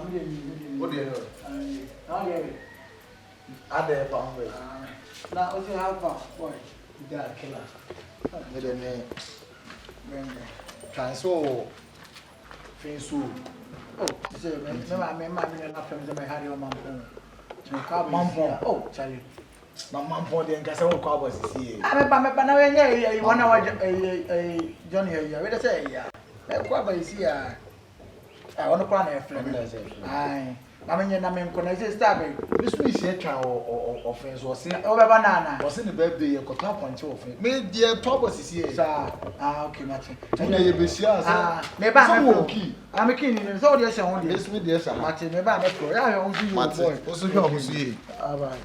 What do you know? I there found it. Now, also how far? Boy, You got a killer. With the name. Transfer. Finsu. oh, so remember, I remember enough from the Harry or Mampo. Oh, Charlie. My mom for the Castle Cowboys is here. I remember now, 1 hour Johnny here. What I say, yeah. That Cowboy is here. I want to plan a friend. Aye. I mean, I'm in connection. This week's here or friends was in Over banana. was in the birthday. Got up on 12. Made dear Thomas is here. Okay, Martin. Today, Maybe I'm okay. I'm a king in the audience only. This with the Martin, maybe I'm a pro. I don't see you. Martin, also you see. All right.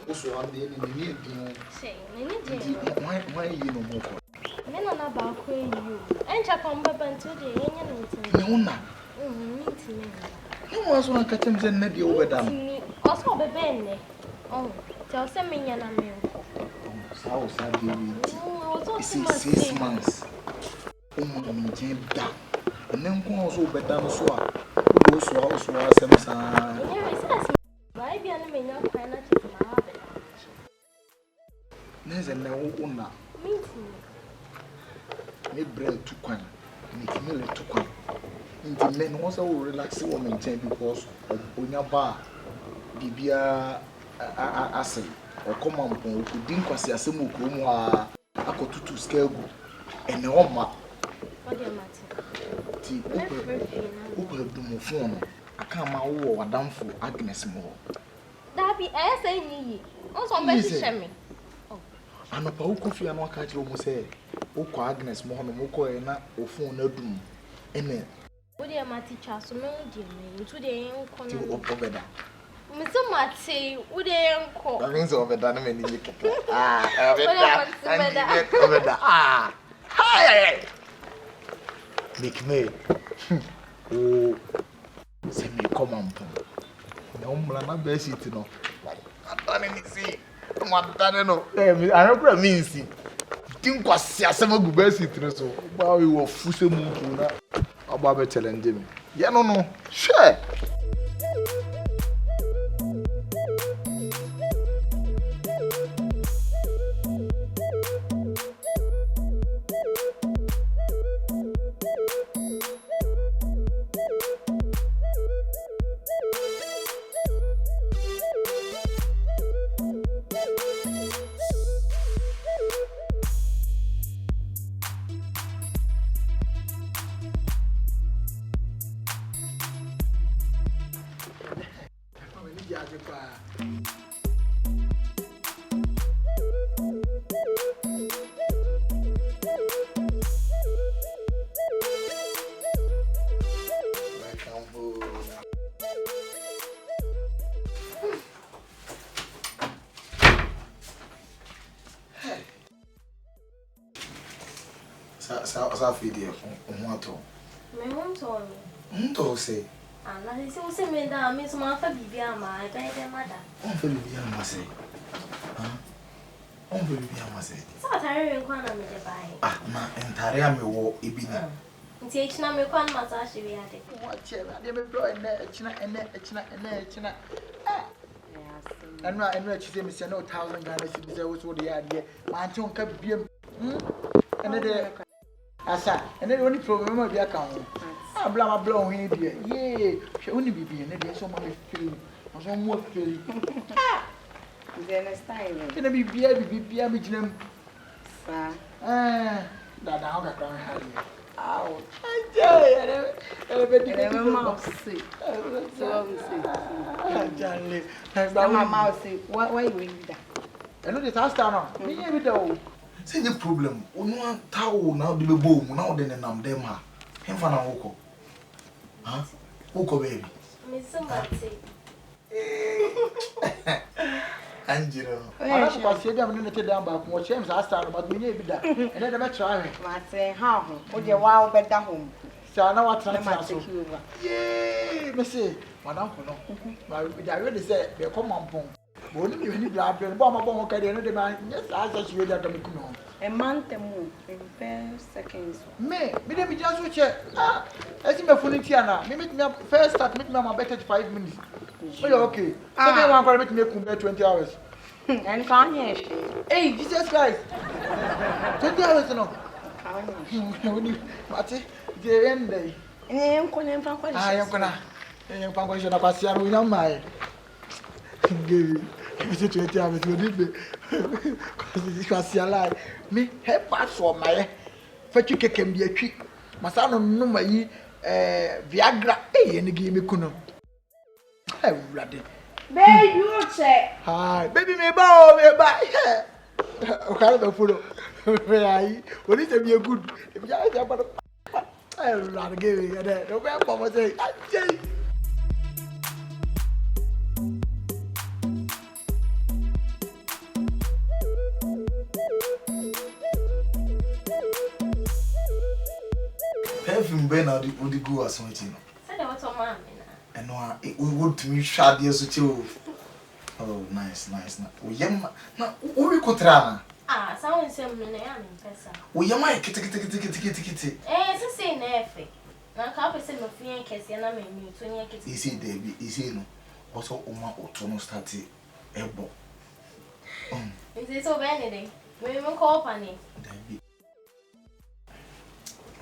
Also, I'm the enemy. Why you no more? Men are not about you. And Chapon Papa today, and No one's one catch him and maybe over them. Also, the bene. Oh, tell some million and me. How sad you Oh, 6 months. Down. And then go also better so. Also, some. I be an million planet to my There's a no owner. Me bread to quan. Make me to quan. Into men also relax woman because on your bar. Bibia assay or come on, who didn't quite see a semo room or I got to scale go. And no ma. Tea open the phone. I can't my war down for Agnes more. That be as a ye. Also, Bessie me. And a pow coffee and what catch almost say, O Agnes more no more and not or phone no doom. And then, what dear my teacher, so no dear me, today over there. Mr. Matty, would they uncle? That means over there, many over there. Ah, hi, Meek me. Oh, send me come on. No, I'm best to know. I don't see. I don't mean see. Think was some good best so. While we were fussy moving about telling them. Yeah, no, sure. Sa video on what? My home told me. Don't say. And I say, me down, Miss Martha Bibia, my baby mother. On for Bibia, must say. On for Bibia, must say. So I don't want to buy. Ah, ma, entire me war, Ibina. Teach now me one massage we had it. Watch it. I never blow in there. China. And right, she said, Miss, no 1,000 Ghana cities. I was what the idea. My tongue kept being. And then, Asa, and then only problem of the account. I blah blow in here. Yea, she only be being there. So much feeling. I was more feeling. Then a style. Can I be beer, which them? Sir. That I got down. Ow. I tell you, never mouse sick. So my mouse sick. Why you read that? I know this house down. Me, we do. Say the problem. No towel now the boom now then and I'm them. Him for now, Oko. Huh? Oko, baby. Miss Matty. Angelo. I don't pass you down in the down back. What James asked about me, maybe that. And then I try. I say, how? Would you wow better home? So I know what I'm Take you over. Yay, Missy. Madame, I really said, they come on pong. Wouldn't you need blood and bomb a bomb? Okay, the man, yes, I thought you had to come on. A month and more in 5 seconds. Me didn't just watch it. Ah, I see my phone in Tiana. Me meet me first start, meet me on better 5 minutes. Oh, okay. Second one, going to make me 20 hours. And can't hear. Hey, Jesus Christ. 20 hours, no. Can't hear. Mate, the end day. And I am going to I am gonna. I am going to pass you. We don't mind. Give it 20 hours. You need me. Because this was your life. Me, help pass for my. Fetch you can be a trick. My son, no, my Viagra. Hey, and give me kuno. Hey, bloody. Babe, you check. Hi, baby, me bow, me buy. Okay, the photo. What is it? Be a good. If you are about. I'm not giving you that. Don't remember what I say. Perfume Ben or the go or something. Say that what's on my And no, we would to me shad years too. Oh, nice. We yam na we kotrana. Ah, someone say me na ya me pesa. We yam ay kiti. So say na efe. Na ka pese me fie kese na me mi to nya kiti. Isi Debbie, isi no. Also oma otono start ebo. Is so bad day. Me call pani. Debbie.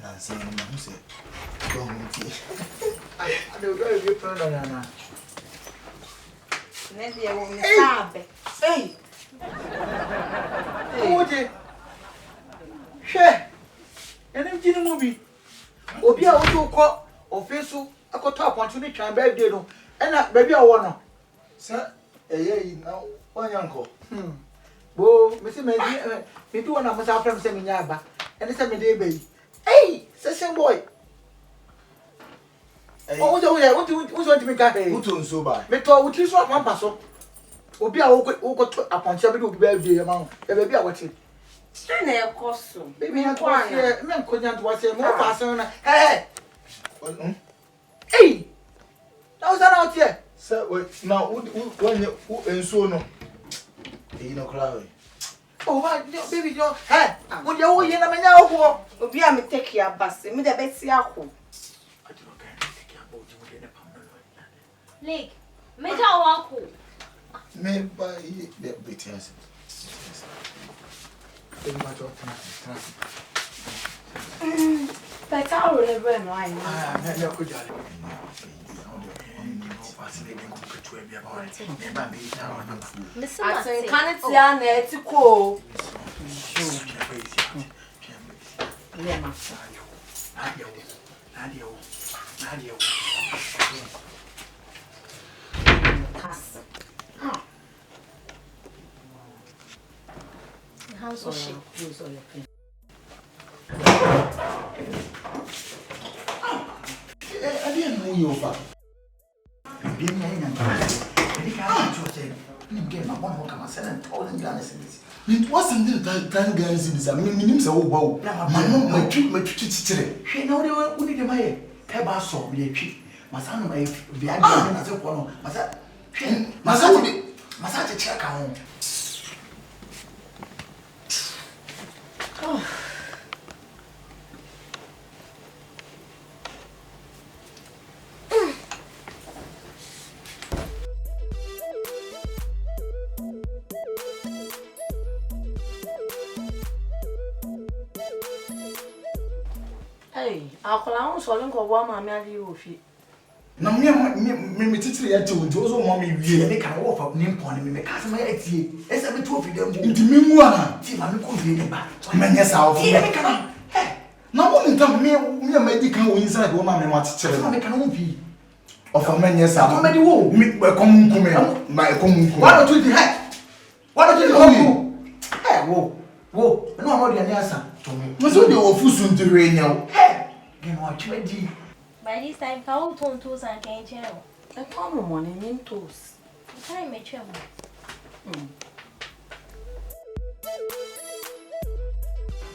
Na say no ma say. Don't see. I don't go you friend on na. Maybe I won't sabe. Hey. Oje. She. Enem jini movie. Obi a wo ko ofesu akoto apontu ni twan birthday no. Ena baby a wo no. Sa yi na wanyanko. Bo, me say me do na mo sa frem say me nya aba. Ene say me dey bayi. Hey, session boy. Oh, who's want to make a hey? Who's so bad? Me to which is what one person. Obi a wo to aponche be do birthday amount. E baby a what it. Say na e koso. Baby na to say, me nkonya to say mo person na. Hey. Hey. Now is that out here? Sir, wait. Now who enso no. E no cry. Oh, baby, you hey. When you wo ye na menya wo. Obi a me take ya bus. Me de be si akwo. Leg. Me ja wako. Me buy the BTS. But I will never know. Ah, me ya ko jale. Listen, I say can't see an etiko. Nadia. How so she? I didn't know you over. I didn't know you. I get my one come and 7,000 Ghana cedis. It wasn't the 10 Ghana cedis. I mean, so wow. My treat teacher. She know they were only the my Keba saw me a treat. My son, my Viagra, as a one. Massage check home. Hey, I'll call on Solon go one mammy and you. Na me titiri ya tewo nti ozo mo me wie me kan wo fa nim pon me ka se ma etie ese me to fi dem nti me mu ana ti ma me ko wie ne ba me nya sa wo me kan na mo ntam me ma di kan wo inside wo ma me ma titiri ma me kan wo bi o fa me nya sa ko me di wo me ko mu nkume ma ko mu nkume wa do di wo no ma di anya to me mo so de ofusu ntire nya wo ge no atwe di. By this time, how toes and can't tell. I come on morning in toast. Time me trouble.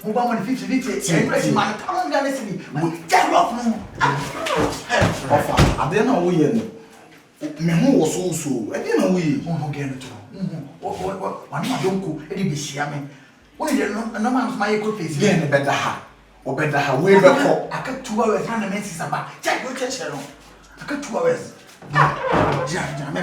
Mobile money 50 man. How long is it? Jack off no. Ofa, ade na wo ye no. Me ho wo so. Ade na wo ye. Oh no get it. What man don't go. E dey be share me. When you no man my Kofi. Ye ne beda ha. O beda ha we be ko. I got 2 hours na me see saba. Check no. I got 2 hours. Ja, me.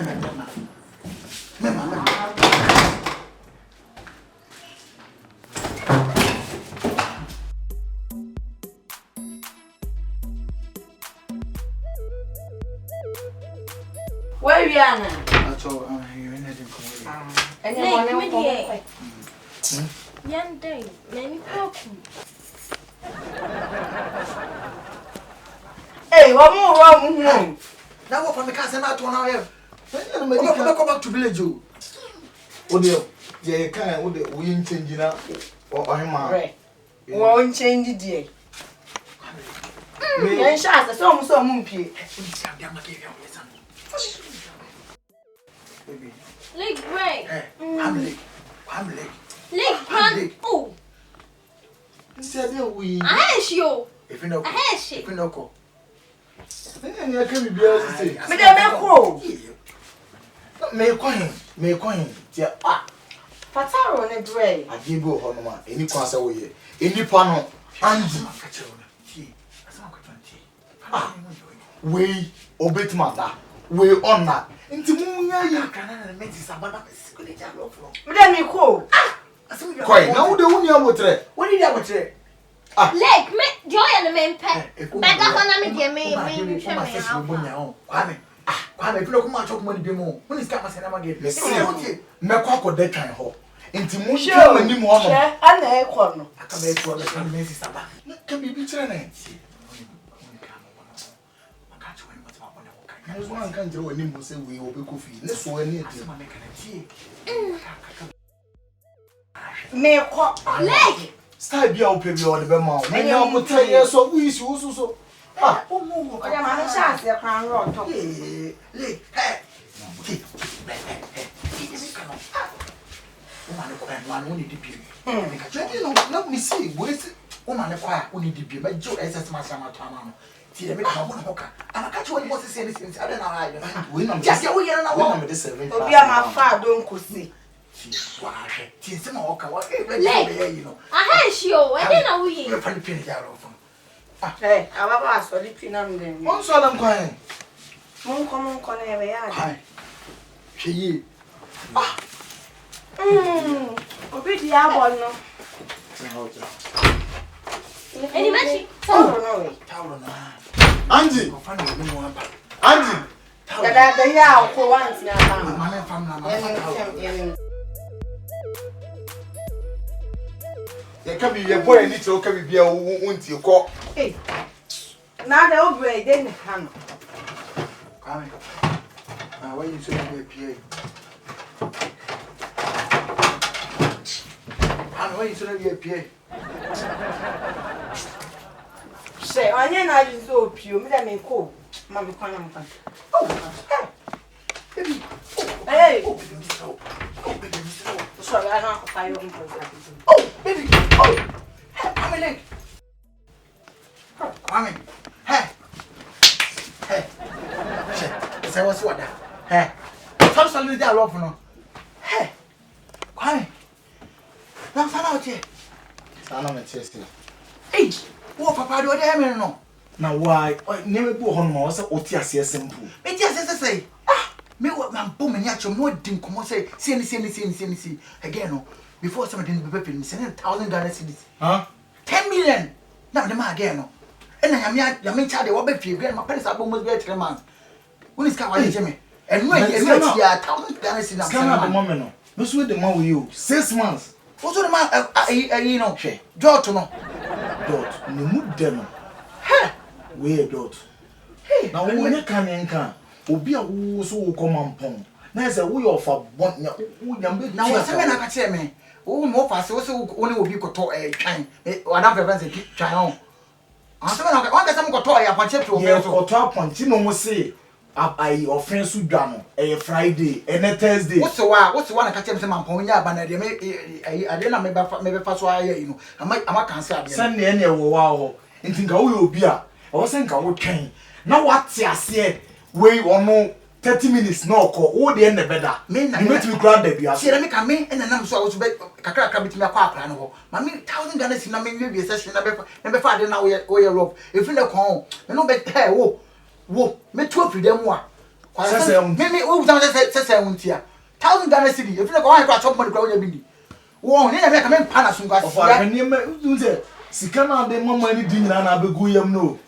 Where you are now? That's all. You're in it. And Like, you me want there. Yan day, many people. Hey, what more wrong? Now what from the castle not one hour. Come back to village. O de ye kan o de we change na o hima. Right. Won't change the me chance so mumpie. Leg break. I'm late. Leg pan. Oh, Said we. I hate you. If you know, I hate if you. you know, Then you can be able to say. Me dey me ko. Me coin. Tia Fataro ne dre. I give go ho no ma. Eni kwa say we ye. Eni pa no Andy. We obetima da. We on that. Nti mu nya yi. Me dey me ko. Koi, na wo de wuni abotre. What did I say? Leg me joy and men pet. Bega hona me de me how. Kwame, if you come out talk money be more. When is come say na get. Me say me kwa koda twan ho. Nti mu Sure. hwe mani mu ono. Ana e ko no. I come here to understand me saba. Ka bibi kire na. Na zo an kan jere wani mu say we obi Kofi. Ne so ani e. Me ko. Leg. Style bia ope bia o de be ma o. Me nya mo teye so we isi wo so. Ah, Oya ma me chance e kwan ro to. Hey. na me see we see Woman, quiet, only the beer, but Joe as my son. See, the make a woman hookah. I'm a catch what was saying since I don't know. we na Just we are now. na me de 7. Obi ama fa don ko si. See, some hookah, what you know. I hate you. I didn't know you. You're funny penny out of them. Eh, ababa so di pinam dem. On so adam kwan. Mon ko na e ya. Hi. She Obi di abon no. Any magic? No way. Tower. Angie, Angie. Da ya ko once na ba. My family. Ye ka bi ye boy ni tro ka bi bia wonti ko. Eh. Na da obi dey ni han. Come. Why you so be PA? And why you so be PA? Say, onye na ju so pio, me da me ko. Ma bi kwan am kan. Baby. Hey. Oh, baby, so. So I na fire on for that. Oh, baby. Oh. Hey, come in. Come in. Hey. Say what's what? Hey. Some salary there love no. Hey. Come in. Now stand out here. Sana me chest. Hey. Wo papa do dey me no. Na why? Neme bu ho no se oti ase simple. Me ti ase say. Me what man bo me nya chom no din komo say see again no. Before somebody be pay me say 1,000 Ghana cedis. Huh? 10 million. Now the man again no. And ya me charge what be fee again my parents abo must be 3 months. When is ka wa je me? And no ya 1,000 Ghana cedis. Scan the moment no. No so the man with you 6 months. Also the man you know, Dot no. Dot. No mu dem. Hey. We dot. Hey. Na wo nya kan nka. Obi a wo so wo komampon. Na say wo your fa bon nya wo nya be. Now what say me na ka che me. Wo mo fa se wo se wo ne obi koto twan. Wadam fe fancy twan on. Anse me na ka wan ka se mo koto ya panche to Ye koto aponti no mo say I offense you dano. A Friday and Thursday. What's the one I catch him some ponya banner? I didn't maybe pass why you know. I might cancel. Send me any wow. And think how you be. I was saying I would can. Now what's your say? Wait or no 30 minutes no call. Oh, the end the better. Me, I met me grab the beer. See, let me come in and then so I was back. Kakaka between my papa and ho. Mammy, 1,000 Ghana in a maybe a session number 5 now we are rope. If you look home, you know, bet hair, whoa, me 2 of them one. Maybe who down says I won't here. 1,000 Ghana city. If you look, I got some money growing a bindi. Whoa, never make a man panasum gas. Sikana de money dinner and I be go no.